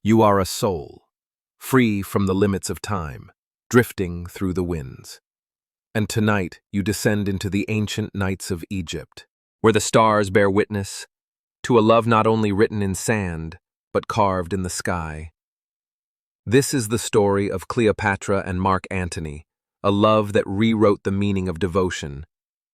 You are a soul, free from the limits of time, drifting through the winds. And tonight you descend into the ancient nights of Egypt, where the stars bear witness to a love not only written in sand, but carved in the sky. This is the story of Cleopatra and Mark Antony, a love that rewrote the meaning of devotion,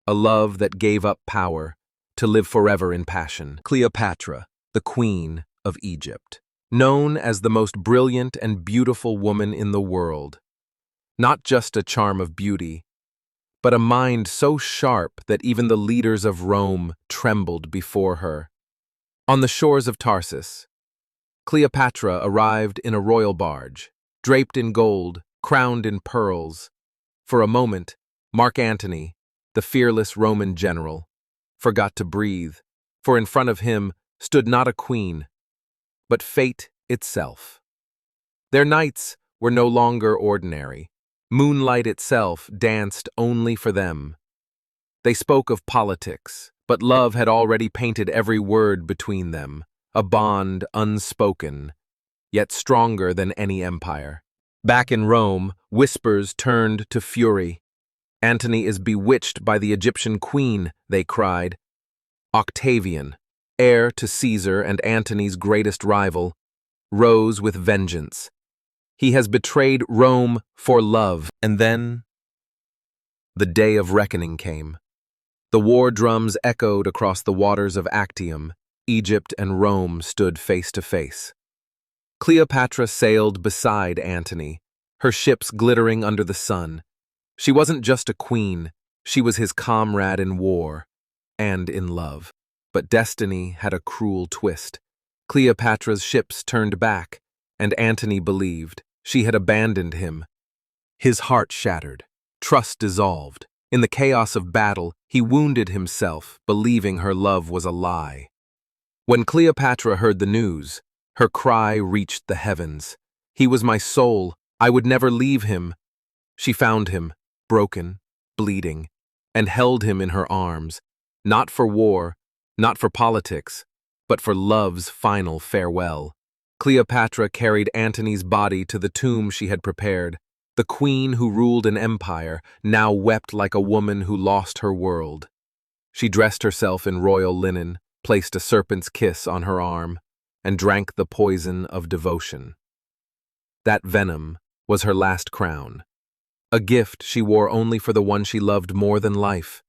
a love that gave up power to live forever in passion. Cleopatra, the Queen of Egypt, known as the most brilliant and beautiful woman in the world. Not just a charm of beauty, but a mind so sharp that even the leaders of Rome trembled before her. On the shores of Tarsus, Cleopatra arrived in a royal barge, draped in gold, crowned in pearls. For a moment, Mark Antony, the fearless Roman general, forgot to breathe, for in front of him stood not a queen, but fate itself. Their nights were no longer ordinary. Moonlight itself danced only for them. They spoke of politics, but love had already painted every word between them, a bond unspoken, yet stronger than any empire. Back in Rome, whispers turned to fury. Antony is bewitched by the Egyptian queen, they cried. Octavian, heir to Caesar and Antony's greatest rival, rose with vengeance. He has betrayed Rome for love. And then the day of reckoning came. The war drums echoed across the waters of Actium. Egypt and Rome stood face to face. Cleopatra sailed beside Antony, her ships glittering under the sun. She wasn't just a queen, she was his comrade in war and in love. But destiny had a cruel twist. Cleopatra's ships turned back, and Antony believed she had abandoned him. His heart shattered, trust dissolved. In the chaos of battle, he wounded himself, believing her love was a lie. When Cleopatra heard the news, her cry reached the heavens. He was my soul, I would never leave him. She found him, broken, bleeding, and held him in her arms, not for war, not for politics, but for love's final farewell. Cleopatra carried Antony's body to the tomb she had prepared. The queen who ruled an empire now wept like a woman who lost her world. She dressed herself in royal linen, placed a serpent's kiss on her arm, and drank the poison of devotion. That venom was her last crown, a gift she wore only for the one she loved more than life.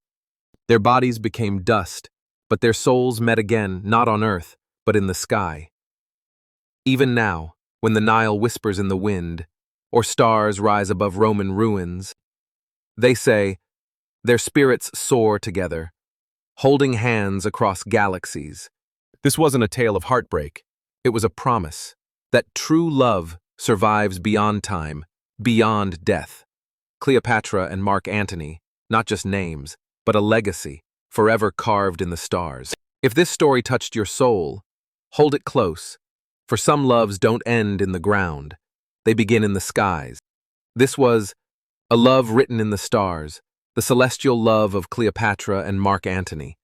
Their bodies became dust, but their souls met again, not on earth, but in the sky. Even now, when the Nile whispers in the wind, or stars rise above Roman ruins, they say their spirits soar together, holding hands across galaxies. This wasn't a tale of heartbreak. It was a promise that true love survives beyond time, beyond death. Cleopatra and Mark Antony, not just names, but a legacy, forever carved in the stars. If this story touched your soul, hold it close, for some loves don't end in the ground. They begin in the skies. This was a love written in the stars, the celestial love of Cleopatra and Mark Antony.